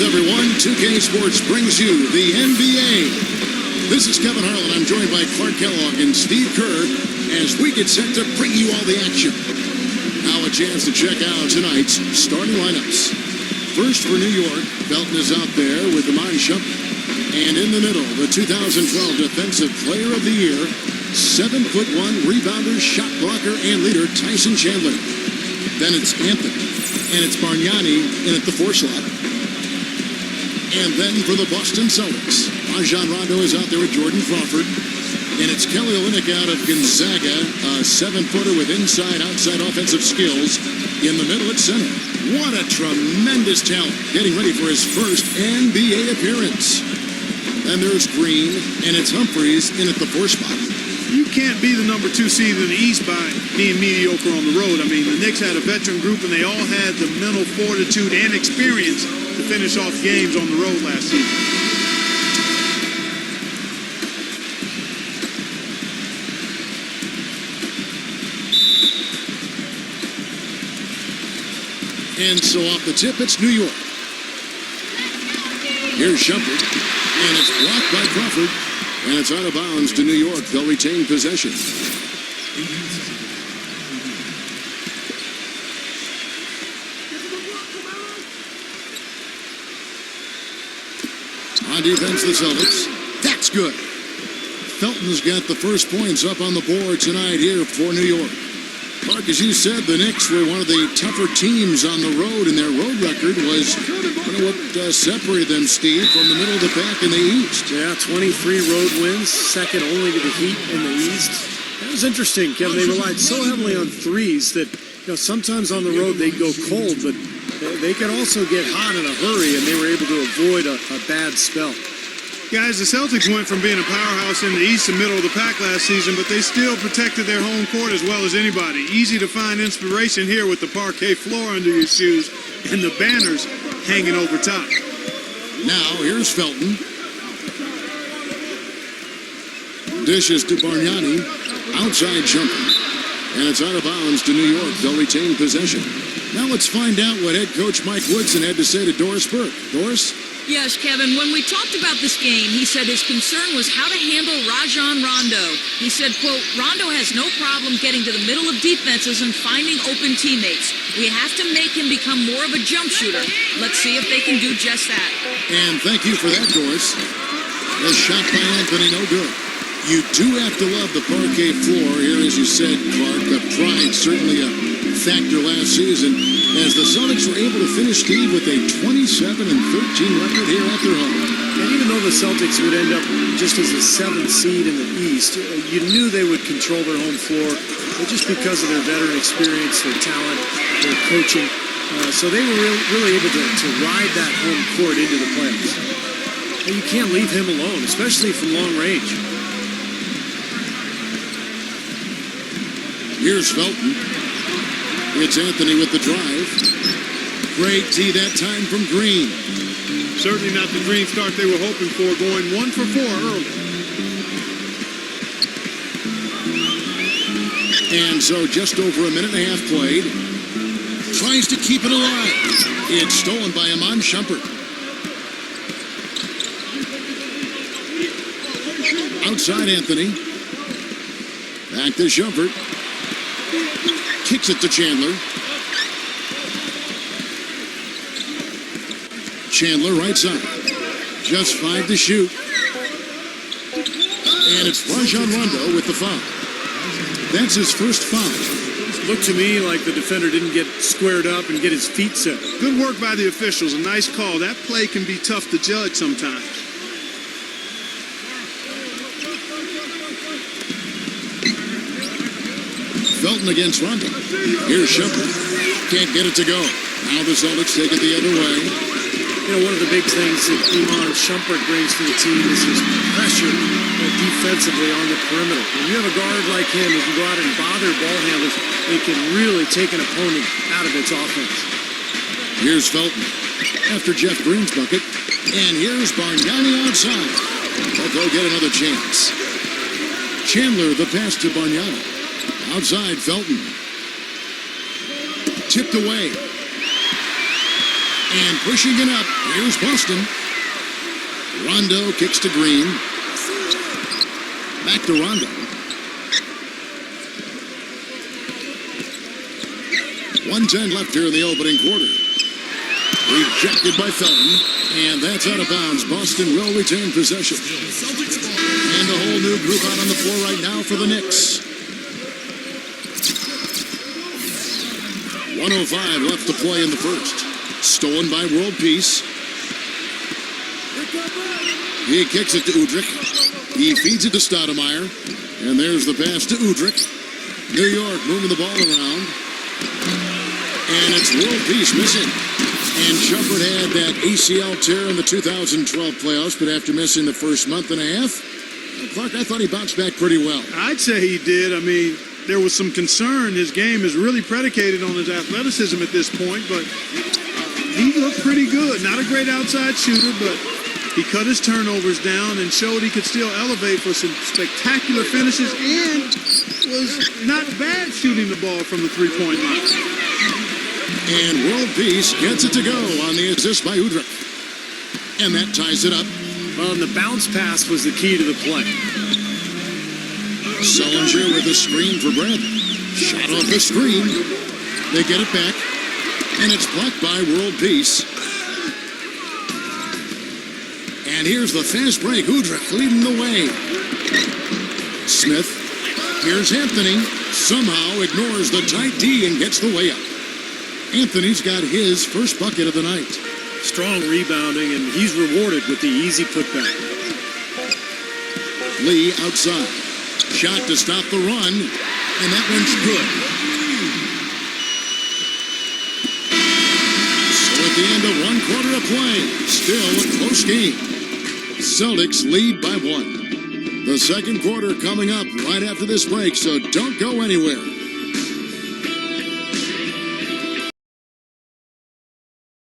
everyone. 2K Sports brings you the NBA. This is Kevin Harlan. I'm joined by Clark Kellogg and Steve Kerr as we get set to bring you all the action. Now a chance to check out tonight's starting lineups. First for New York, Felton is out there with Iman Shumpert. And in the middle, the 2012 Defensive Player of the Year, 7'1" rebounder, shot blocker, and leader Tyson Chandler. Then it's Anthony, and it's Bargnani in at the 4 slot. And then for the Boston Celtics, Rajon Rondo is out there with Jordan Crawford. And it's Kelly Olynyk out of Gonzaga, a 7-footer with inside-outside offensive skills. In the middle at center. What a tremendous talent, getting ready for his first NBA appearance. And there's Green, and it's Humphries in at the 4 spot. You can't be the number 2 seed in the East by being mediocre on the road. I mean, the Knicks had a veteran group, and they all had the mental fortitude and experience to finish off games on the road last season. And so off the tip, it's New York. Here's Shumpert, and it's blocked by Crawford. And it's out of bounds to New York. They'll retain possession. On defense, the Celtics. That's good. Felton's got the first points up on the board tonight here for New York. Clark, as you said, the Knicks were one of the tougher teams on the road, and their road record was what separated them, Steve, from the middle of the pack in the East. Yeah, 23 road wins, second only to the Heat in the East. That was interesting, Kevin. They relied so heavily on threes that sometimes on the road they'd go cold, but they could also get hot in a hurry, and they were able to avoid a bad spell. Guys, the Celtics went from being a powerhouse in the East and middle of the pack last season, but they still protected their home court as well as anybody. Easy to find inspiration here with the parquet floor under your shoes and the banners hanging over top. Now, here's Felton. Dishes to Bargnani. Outside jumper. And it's out of bounds to New York. They'll retain possession. Now let's find out what head coach Mike Woodson had to say to Doris Burke. Doris? Yes, Kevin, when we talked about this game, he said his concern was how to handle Rajon Rondo. He said, quote, Rondo has no problem getting to the middle of defenses and finding open teammates. We have to make him become more of a jump shooter. Let's see if they can do just that. And thank you for that, Doris. A shot by Anthony, no good. You do have to love the parquet floor here, as you said, Clark. The pride certainly a factor last season, as the Celtics were able to finish, Steve, with a 27-13 record here at their home. And even though the Celtics would end up just as the 7th seed in the East, you knew they would control their home floor just because of their veteran experience, their talent, their coaching. So they were really able to ride that home court into the playoffs. And you can't leave him alone, especially from long range. Here's Felton. It's Anthony with the drive. Great D that time from Green. Certainly not the green start they were hoping for, going 1 for 4 early. And so just over a minute and a half played. Tries to keep it alive. It's stolen by Iman Shumpert. Outside Anthony. Back to Shumpert. Kicks it to Chandler. Chandler right side. Just 5 to shoot. And it's Rajon Rondo with the foul. That's his first foul. Looked to me like the defender didn't get squared up and get his feet set. Good work by the officials. A nice call. That play can be tough to judge sometimes. Felton against Rondo. Here's Shumpert. Can't get it to go. Now the Celtics take it the other way. One of the big things that Iman Shumpert brings to the team is his pressure defensively on the perimeter. When you have a guard like him who can go out and bother ball handlers, it can really take an opponent out of its offense. Here's Felton after Jeff Green's bucket. And here's Bargnani outside. But they'll get another chance. Chandler, the pass to Bargnani. Outside, Felton. Tipped away. And pushing it up, here's Boston. Rondo kicks to Green. Back to Rondo. .110 left here in the opening quarter. Rejected by Felton. And that's out of bounds. Boston will retain possession. And a whole new group out on the floor right now for the Knicks. 1:05 left to play in the first. Stolen by World Peace. He kicks it to Udrich. He feeds it to Stoudemire. And there's the pass to Udrich. New York moving the ball around. And it's World Peace missing. And Shumpert had that ACL tear in the 2012 playoffs, but after missing the first month and a half, Clark, I thought he bounced back pretty well. I'd say he did. I mean, there was some concern. His game is really predicated on his athleticism at this point, but he looked pretty good. Not a great outside shooter, but he cut his turnovers down and showed he could still elevate for some spectacular finishes and was not bad shooting the ball from the three-point line. And World Peace gets it to go on the assist by Udrich. And that ties it up. Well, and the bounce pass was the key to the play. Sullinger with a screen for Brad. Shot off the screen. They get it back. And it's blocked by World Peace. And here's the fast break. Udrich leading the way. Smith. Here's Anthony. Somehow ignores the tight D and gets the layup. Anthony's got his first bucket of the night. Strong rebounding, and he's rewarded with the easy putback. Lee outside. Shot to stop the run, and that one's good. So at the end of one quarter of play, still a close game. Celtics lead by 1. The second quarter coming up right after this break, so don't go anywhere.